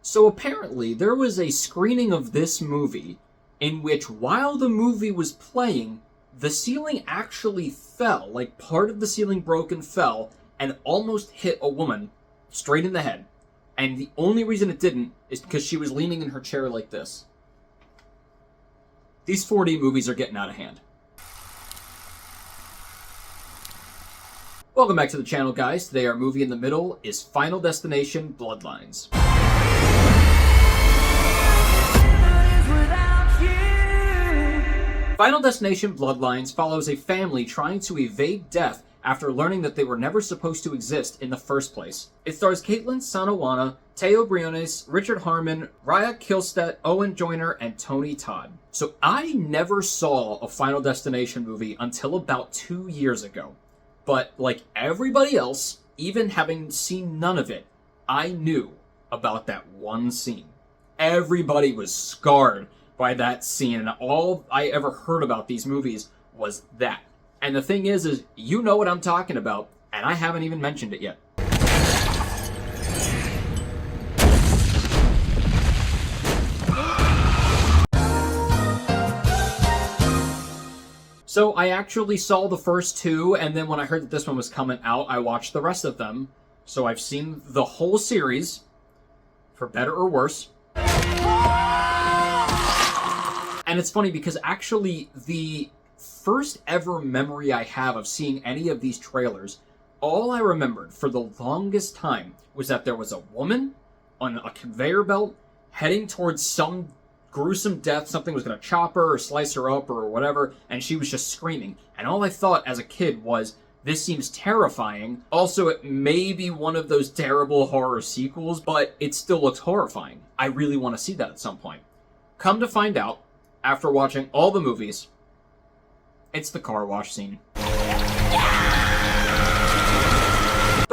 So apparently there was a screening of this movie in which while the movie was playing, the ceiling actually fell, like part of the ceiling broke and fell, and almost hit a woman straight in the head. And the only reason it didn't is because she was leaning in her chair like this. These 4D movies are getting out of hand. Welcome back to the channel, guys. Today our movie in the middle is Final Destination Bloodlines. Final Destination Bloodlines follows a family trying to evade death after learning that they were never supposed to exist in the first place. It stars Kaitlyn, Juana, Briones, Richard Harmon, Kihlstedt, Owen, Joyner, and Todd. So I never saw a Final Destination movie until about 2 years ago. But like everybody else, even having seen none of it, I knew about that one scene. Everybody was scarred by that scene, and all I ever heard about these movies was that. And the thing is you know what I'm talking about, and I haven't even mentioned it yet. So I actually saw the first two, and then when I heard that this one was coming out, I watched the rest of them. So I've seen the whole series, for better or worse. And it's funny because actually the first ever memory I have of seeing any of these trailers, all I remembered for the longest time was that there was a woman on a conveyor belt heading towards some gruesome death. Something was going to chop her or slice her up or whatever, and she was just screaming. And all I thought as a kid was, this seems terrifying. Also, it may be one of those terrible horror sequels, but it still looks horrifying. I really want to see that at some point. Come to find out, after watching all the movies, it's the car wash scene. But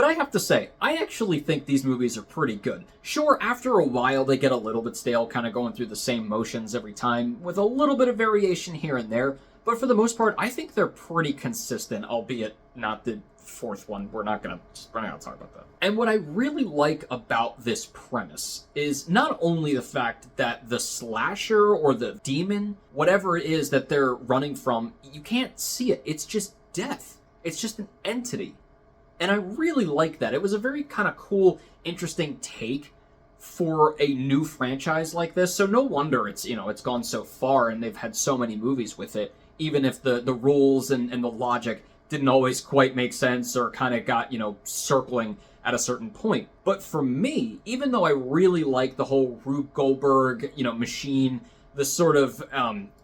I have to say, I actually think these movies are pretty good. Sure, after a while they get a little bit stale, kind of going through the same motions every time, with a little bit of variation here and there, but for the most part, I think they're pretty consistent, albeit not the fourth one. We're not gonna talk about that. And what I really like about this premise is not only the fact that the slasher or the demon, whatever it is that they're running from, you can't see it. It's just death. It's just an entity. And I really like that. It was a very kind of cool, interesting take for a new franchise like this. So no wonder it's gone so far and they've had so many movies with it, even if the rules and the logic didn't always quite make sense or kind of got, circling at a certain point. But for me, even though I really like the whole Rube Goldberg, machine, the sort of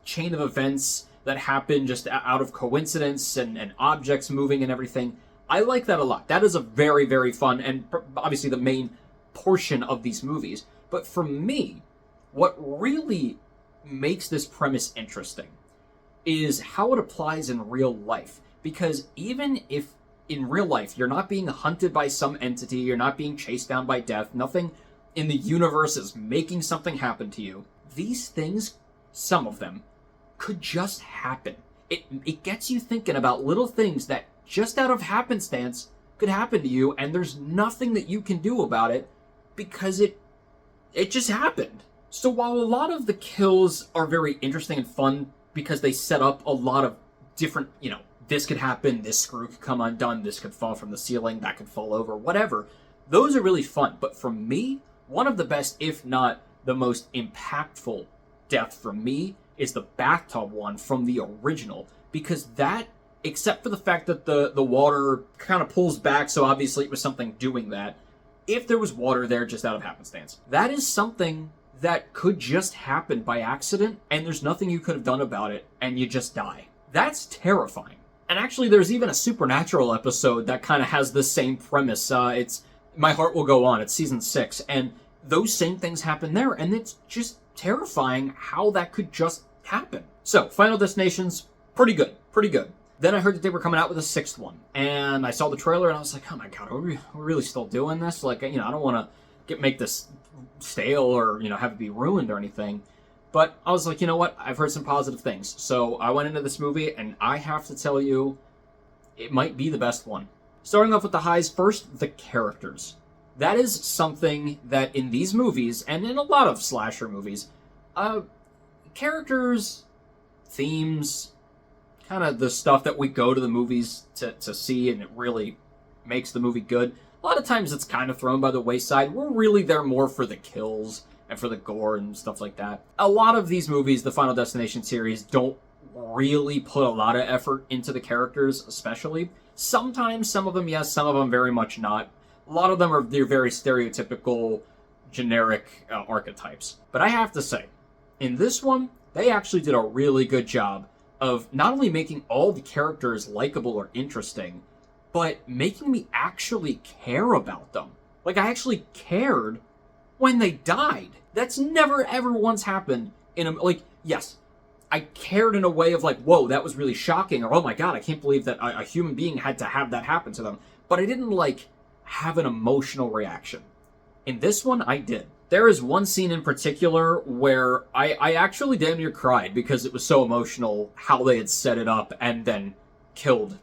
chain of events that happen just out of coincidence and objects moving and everything, I like that a lot. That is a very, very fun and obviously the main portion of these movies. But for me, what really makes this premise interesting is how it applies in real life. Because even if in real life you're not being hunted by some entity, you're not being chased down by death, nothing in the universe is making something happen to you, these things, some of them, could just happen. It gets you thinking about little things that just out of happenstance could happen to you, and there's nothing that you can do about it because it just happened. So while a lot of the kills are very interesting and fun because they set up a lot of different, this could happen, this screw could come undone, this could fall from the ceiling, that could fall over, whatever. Those are really fun. But for me, one of the best, if not the most impactful death for me is the bathtub one from the original. Because that, except for the fact that the water kind of pulls back, so obviously it was something doing that, if there was water there just out of happenstance, that is something that could just happen by accident, and there's nothing you could have done about it, and you just die. That's terrifying. And actually, there's even a Supernatural episode that kind of has the same premise. It's My Heart Will Go On. It's season 6. And those same things happen there. And it's just terrifying how that could just happen. So, Final Destination's pretty good. Pretty good. Then I heard that they were coming out with a 6th one. And I saw the trailer and I was like, oh my god, are we really still doing this? Like, I don't want to make this stale or, have it be ruined or anything. But I was like, you know what? I've heard some positive things. So I went into this movie, and I have to tell you, it might be the best one. Starting off with the highs first, the characters. That is something that in these movies, and in a lot of slasher movies, characters, themes, kind of the stuff that we go to the movies to see, and it really makes the movie good. A lot of times it's kind of thrown by the wayside. We're really there more for the kills and for the gore and stuff like that. A lot of these movies, the Final Destination series, don't really put a lot of effort into the characters, especially. Sometimes, some of them, yes, some of them very much not. A lot of them they're very stereotypical, generic archetypes. But I have to say, in this one, they actually did a really good job of not only making all the characters likable or interesting, but making me actually care about them. Like, I actually cared when they died. That's never ever once happened in a, like, yes, I cared in a way of like, whoa, that was really shocking, or oh my god, I can't believe that a human being had to have that happen to them. But I didn't, like, have an emotional reaction. In this one, I did. There is one scene in particular where I actually damn near cried because it was so emotional how they had set it up and then killed,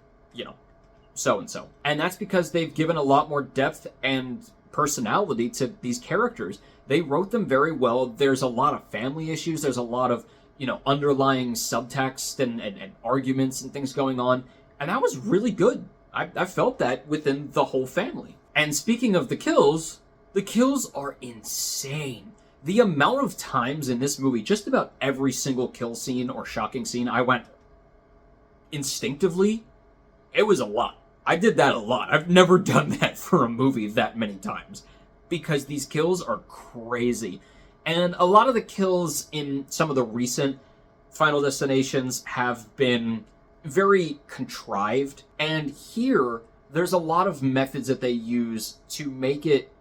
so-and-so. And that's because they've given a lot more depth and personality to these characters. They wrote them very well. There's a lot of family issues. There's a lot of, underlying subtext and arguments and things going on. And that was really good. I felt that within the whole family. And speaking of the kills are insane. The amount of times in this movie, just about every single kill scene or shocking scene, I went instinctively, it was a lot. I did that a lot. I've never done that for a movie that many times. Because these kills are crazy. And a lot of the kills in some of the recent Final Destinations have been very contrived. And here, there's a lot of methods that they use to make it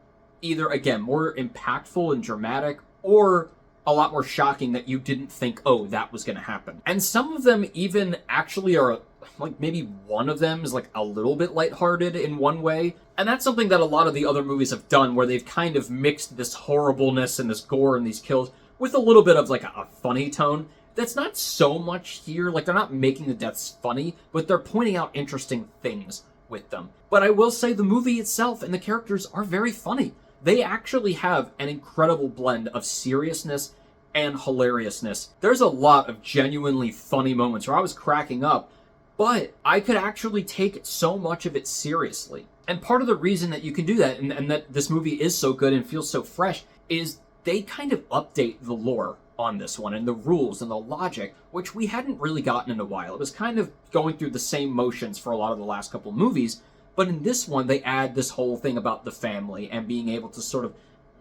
either, again, more impactful and dramatic, or a lot more shocking that you didn't think, oh, that was going to happen. And some of them even actually are, like, maybe one of them is, like, a little bit lighthearted in one way. And that's something that a lot of the other movies have done, where they've kind of mixed this horribleness and this gore and these kills with a little bit of, like, a funny tone. That's not so much here. Like, they're not making the deaths funny, but they're pointing out interesting things with them. But I will say the movie itself and the characters are very funny. They actually have an incredible blend of seriousness and hilariousness. There's a lot of genuinely funny moments where I was cracking up, but I could actually take so much of it seriously. And part of the reason that you can do that, and that this movie is so good and feels so fresh, is they kind of update the lore on this one, and the rules and the logic, which we hadn't really gotten in a while. It was kind of going through the same motions for a lot of the last couple of movies, but in this one, they add this whole thing about the family and being able to sort of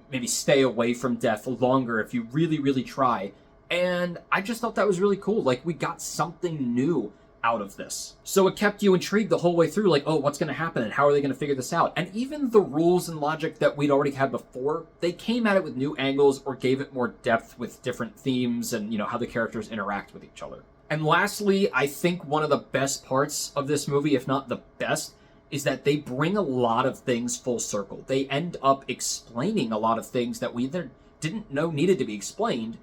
maybe stay away from death longer if you really, really try. And I just thought that was really cool. Like, we got something new out of this. So it kept you intrigued the whole way through, like, oh, what's going to happen and how are they going to figure this out? And even the rules and logic that we'd already had before, they came at it with new angles or gave it more depth with different themes and, how the characters interact with each other. And lastly, I think one of the best parts of this movie, if not the best, is that they bring a lot of things full circle. They end up explaining a lot of things that we either didn't know needed to be explained,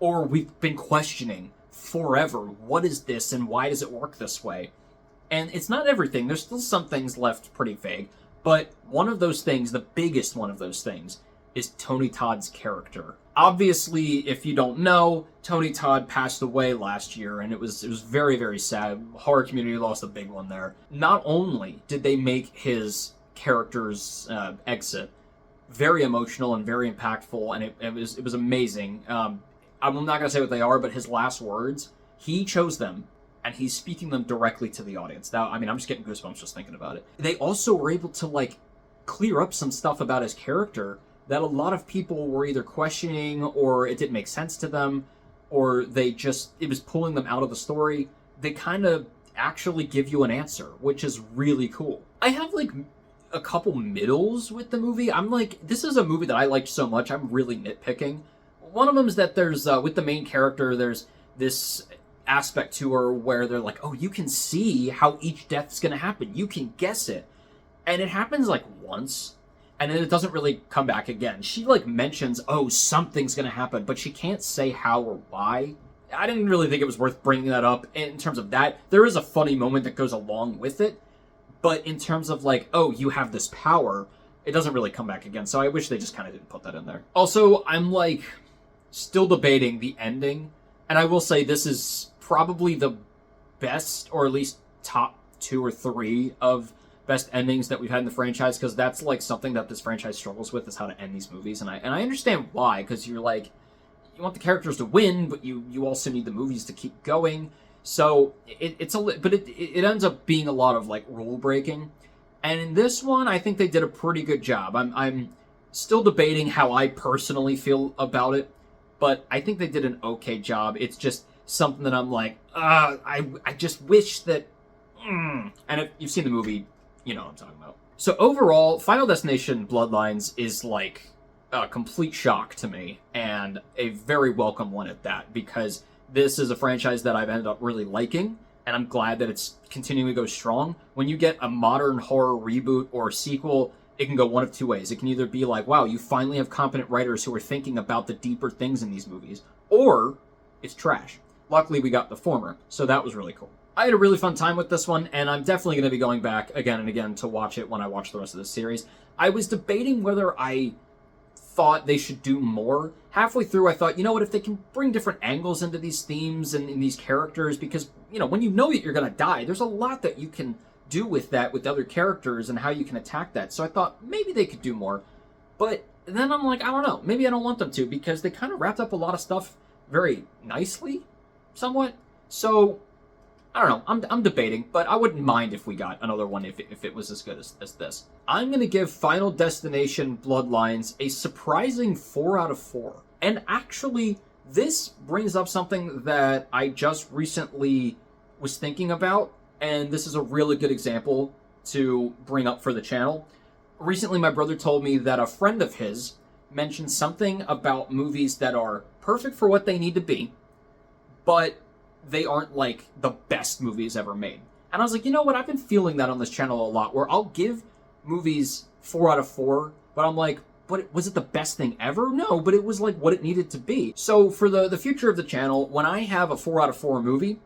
or we've been questioning forever. What is this and why does it work this way? And it's not everything. There's still some things left pretty vague. But one of those things, the biggest one of those things, is Tony Todd's character. Obviously, if you don't know, Tony Todd passed away last year, and it was very, very sad. Horror community lost a big one there. Not only did they make his character's exit very emotional and very impactful, and it was amazing. I'm not going to say what they are, but his last words, he chose them, and he's speaking them directly to the audience. Now, I'm just getting goosebumps just thinking about it. They also were able to, clear up some stuff about his character that a lot of people were either questioning, or it didn't make sense to them, or it was pulling them out of the story. They kind of actually give you an answer, which is really cool. I have, a couple middles with the movie. This is a movie that I liked so much, I'm really nitpicking. One of them is that there's, with the main character, there's this aspect to her where they're like, oh, you can see how each death is going to happen. You can guess it. And it happens, once, and then it doesn't really come back again. She, mentions, oh, something's going to happen, but she can't say how or why. I didn't really think it was worth bringing that up in terms of that. There is a funny moment that goes along with it, but in terms of, oh, you have this power, it doesn't really come back again. So I wish they just kind of didn't put that in there. Also, I'm like still debating the ending, and I will say this is probably the best, or at least top 2 or 3 of best endings that we've had in the franchise, because that's like something that this franchise struggles with, is how to end these movies. And I understand why, because you're like, you want the characters to win, but you also need the movies to keep going. So it ends up being a lot of like rule breaking. And in this one, I think they did a pretty good job. I'm still debating how I personally feel about it, but I think they did an okay job. It's just something that I'm like, I just wish that. And if you've seen the movie, you know what I'm talking about. So overall, Final Destination Bloodlines is like a complete shock to me, and a very welcome one at that, because this is a franchise that I've ended up really liking, and I'm glad that it's continuing to go strong. When you get a modern horror reboot or sequel, it can go one of 2 ways. It can either be like, wow, you finally have competent writers who are thinking about the deeper things in these movies, or it's trash. Luckily, we got the former, so that was really cool. I had a really fun time with this one, and I'm definitely going to be going back again and again to watch it when I watch the rest of the series. I was debating whether I thought they should do more. Halfway through, I thought, you know what, if they can bring different angles into these themes and in these characters, because, you know, when you know that you're going to die, there's a lot that you can do with that, with other characters, and how you can attack that. So I thought maybe they could do more. But then I'm like, I don't know, maybe I don't want them to, because they kind of wrapped up a lot of stuff very nicely, somewhat. So I don't know. I'm debating, but I wouldn't mind if we got another one if it was as good as this. I'm going to give Final Destination Bloodlines a surprising 4 out of 4. And actually, this brings up something that I just recently was thinking about, and this is a really good example to bring up for the channel. Recently, my brother told me that a friend of his mentioned something about movies that are perfect for what they need to be, but they aren't like the best movies ever made. And I was like, you know what? I've been feeling that on this channel a lot, where I'll give movies 4 out of 4, but I'm like, but was it the best thing ever? No, but it was like what it needed to be. So for the future of the channel, when I have a 4 out of 4 movie,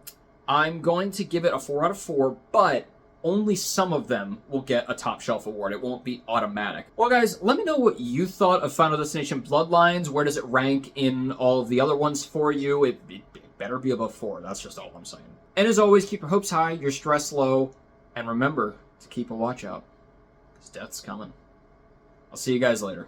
I'm going to give it a 4 out of 4, but only some of them will get a top shelf award. It won't be automatic. Well, guys, let me know what you thought of Final Destination Bloodlines. Where does it rank in all of the other ones for you? It better be above 4. That's just all I'm saying. And as always, keep your hopes high, your stress low, and remember to keep a watch out, because death's coming. I'll see you guys later.